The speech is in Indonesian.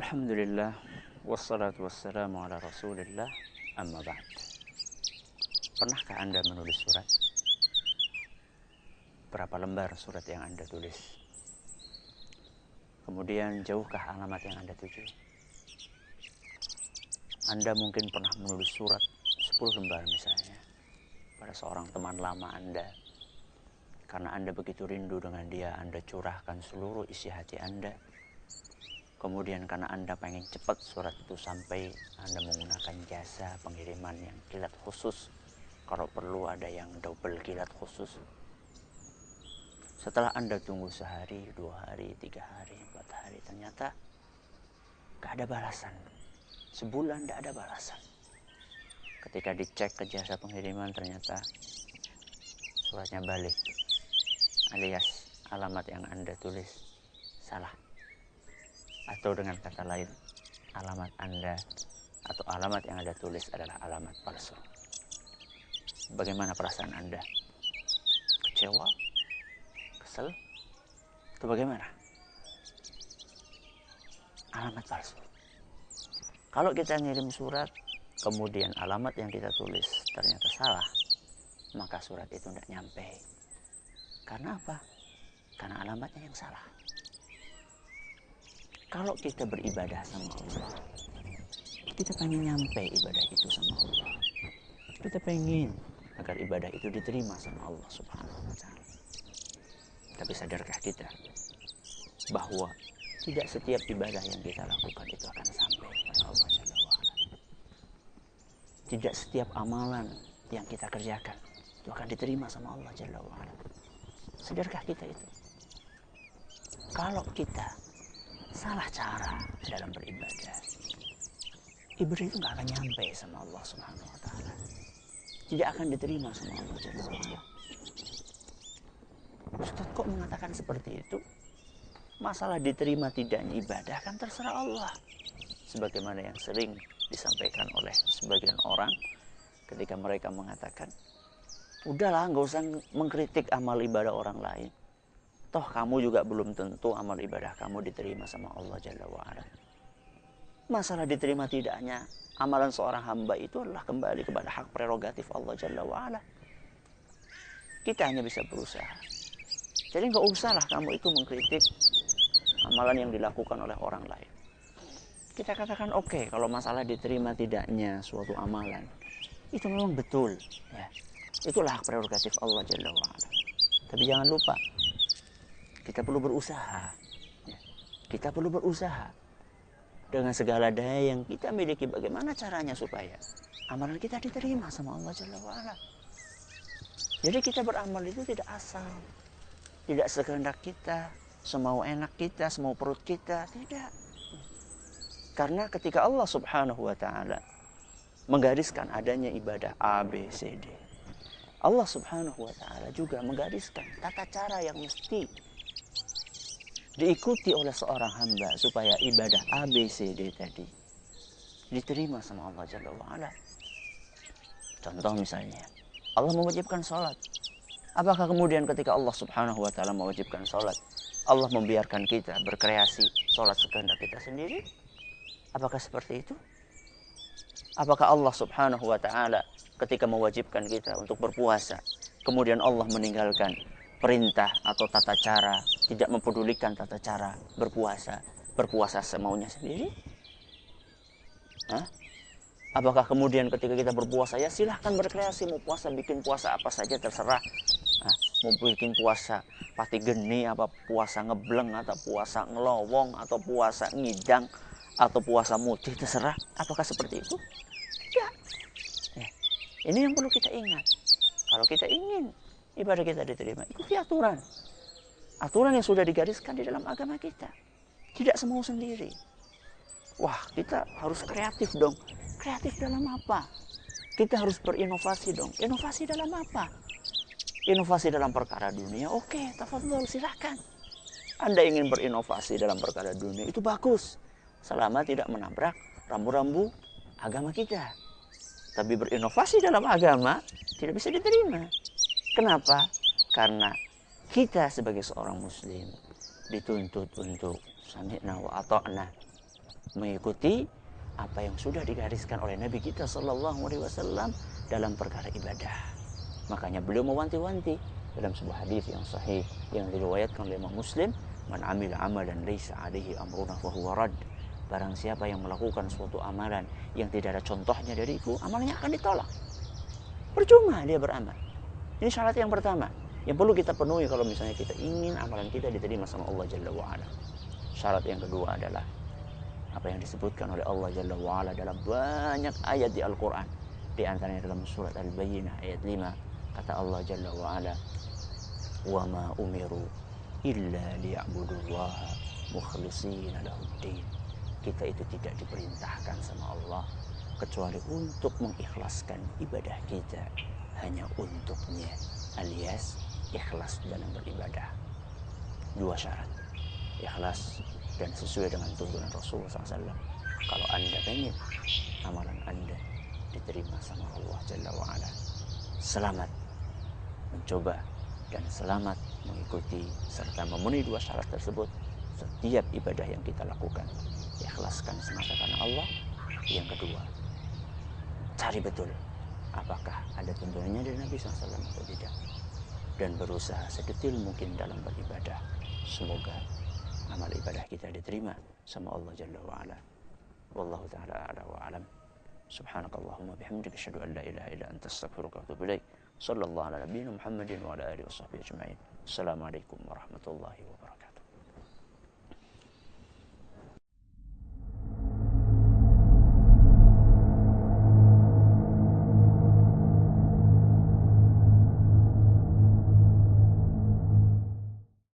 Alhamdulillah, wassalatu wassalamu ala rasulillah, amma ba'd. Pernahkah Anda menulis surat? Berapa lembar surat yang Anda tulis? Kemudian jauhkah alamat yang Anda tuju? Anda mungkin pernah menulis surat 10 lembar misalnya pada seorang teman lama Anda. Karena Anda begitu rindu dengan dia, Anda curahkan seluruh isi hati Anda. Kemudian karena Anda pengen cepat surat itu sampai, Anda menggunakan jasa pengiriman yang kilat khusus. Kalau perlu ada yang double kilat khusus. Setelah Anda tunggu sehari, 2 hari, 3 hari, 4 hari, ternyata gak ada balasan. Sebulan gak ada balasan. Ketika dicek ke jasa pengiriman, ternyata suratnya balik, alias alamat yang Anda tulis salah. Atau dengan kata lain, alamat Anda atau alamat yang Anda tulis adalah alamat palsu. Bagaimana perasaan Anda? Kecewa? Kesel? Atau bagaimana? Alamat palsu. Kalau kita ngirim surat, kemudian alamat yang kita tulis ternyata salah, maka surat itu tidak nyampe. Karena apa? Karena alamatnya yang salah. Kalau kita beribadah sama Allah, kita pengen nyampe ibadah itu sama Allah. Kita pengen agar ibadah itu diterima sama Allah Subhanahu wa ta'ala. Tapi sadarkah kita bahwa tidak setiap ibadah yang kita lakukan itu akan sampai kepada Allah Jalla wa'ala. Tidak setiap amalan yang kita kerjakan itu akan diterima sama Allah Jalla wa'ala. Sadarkah kita itu? Kalau kita salah cara dalam beribadah, ibadah itu gak akan nyampe sama Allah Subhanahu wa ta'ala. Tidak akan diterima sama Allah Jalla wa'ala. Ustaz kok mengatakan seperti itu? Masalah diterima tidaknya ibadah kan terserah Allah. Sebagaimana yang sering disampaikan oleh sebagian orang ketika mereka mengatakan, udahlah gak usah mengkritik amal ibadah orang lain. Toh kamu juga belum tentu amal ibadah kamu diterima sama Allah Jalla wa'ala. Masalah diterima tidaknya amalan seorang hamba itu adalah kembali kepada hak prerogatif Allah Jalla wa'ala. Kita hanya bisa berusaha. Jadi gak usahlah kamu itu mengkritik amalan yang dilakukan oleh orang lain. Kita katakan oke, kalau masalah diterima tidaknya suatu amalan, itu memang betul, ya. Itulah hak prerogatif Allah Jalla wa'ala. Tapi jangan lupa, kita perlu berusaha, ya. Kita perlu berusaha dengan segala daya yang kita miliki. Bagaimana caranya supaya amalan kita diterima sama Allah Jalla wa'ala. Jadi kita beramal itu tidak asal, tidak sekehendak kita, semau enak kita, semau perut kita, tidak. Karena ketika Allah Subhanahu wa ta'ala menggariskan adanya ibadah A, B, C, D, Allah Subhanahu wa ta'ala juga menggariskan tata cara yang mesti diikuti oleh seorang hamba supaya ibadah A, B, C, D tadi diterima sama Allah Jalla wa'ala. Contoh misalnya, Allah mewajibkan sholat. Apakah kemudian ketika Allah Subhanahu wa ta'ala mewajibkan sholat, Allah membiarkan kita berkreasi sholat sekehendak kita sendiri? Apakah seperti itu? Apakah Allah Subhanahu wa ta'ala ketika mewajibkan kita untuk berpuasa, kemudian Allah meninggalkan perintah atau tata cara, tidak mempedulikan tata cara berpuasa semaunya sendiri? Hah? Apakah kemudian ketika kita berpuasa, ya silahkan berkreasi, mau puasa, bikin puasa apa saja terserah. Mau bikin puasa pati geni, apa puasa ngebleng, atau puasa ngelowong, atau puasa ngidang, atau puasa mutih, terserah. Apakah seperti itu? Tidak. Ya. Ini yang perlu kita ingat. Kalau kita ingin ibadah kita diterima, ikuti aturan. Aturan yang sudah digariskan di dalam agama kita. Tidak semau sendiri. Wah, kita harus kreatif dong. Kreatif dalam apa? Kita harus berinovasi dong. Inovasi dalam apa? Inovasi dalam perkara dunia, oke, tafadhol, silahkan. Anda ingin berinovasi dalam perkara dunia, itu bagus. Selama tidak menabrak rambu-rambu agama kita. Tapi berinovasi dalam agama tidak bisa diterima. Kenapa? Karena kita sebagai seorang muslim dituntut untuk sami'na wa ata'na. mengikuti apa yang sudah digariskan oleh Nabi kita Sallallahu Alaihi Wasallam dalam perkara ibadah. Makanya beliau mewanti-wanti dalam sebuah hadis yang sahih yang diriwayatkan oleh Imam Muslim, "Man amila amalan laisa alaihi amruna fahuwa rad." Barang siapa yang melakukan suatu amalan yang tidak ada contohnya dariku, amalnya akan ditolak. Percuma dia beramal. Ini syarat yang pertama yang perlu kita penuhi kalau misalnya kita ingin amalan kita diterima sama Allah Jalla wa'ala. Syarat yang kedua adalah apa yang disebutkan oleh Allah Jalla wa'ala dalam banyak ayat di Al-Quran. Di antaranya dalam surat Al-Bayyinah ayat 5, kata Allah Jalla wa'ala, "Wa ma umiru illa liya'budullaha mukhlishina lahuddin." Kita itu tidak diperintahkan sama Allah kecuali untuk mengikhlaskan ibadah kita hanya untuknya, alias ikhlas dalam beribadah. Dua syarat, ikhlas dan sesuai dengan tuntunan Rasulullah SAW. Kalau Anda pengen amalan Anda diterima sama Allah Jalla wa'ala, selamat mencoba dan selamat mengikuti serta memenuhi dua syarat tersebut. Setiap ibadah yang kita lakukan, ikhlaskan semata karena Allah. Yang kedua, cari betul apakah ada tuntunannya dari Nabi SAW atau tidak, dan berusaha sedetil mungkin dalam beribadah. Semoga amal ibadah kita diterima sama Allah Jalla wa'ala. Wallahu ta'ala a'la wa alam. Subhanakallahumma bihamdika asyhadu an la ilaha illa anta astaghfiruka wa atubu ilaik. Sallallahu ala nabiyyina Muhammadin wa ala alihi washabbihi ajma'in. Assalamualaikum warahmatullahi wabarakatuh.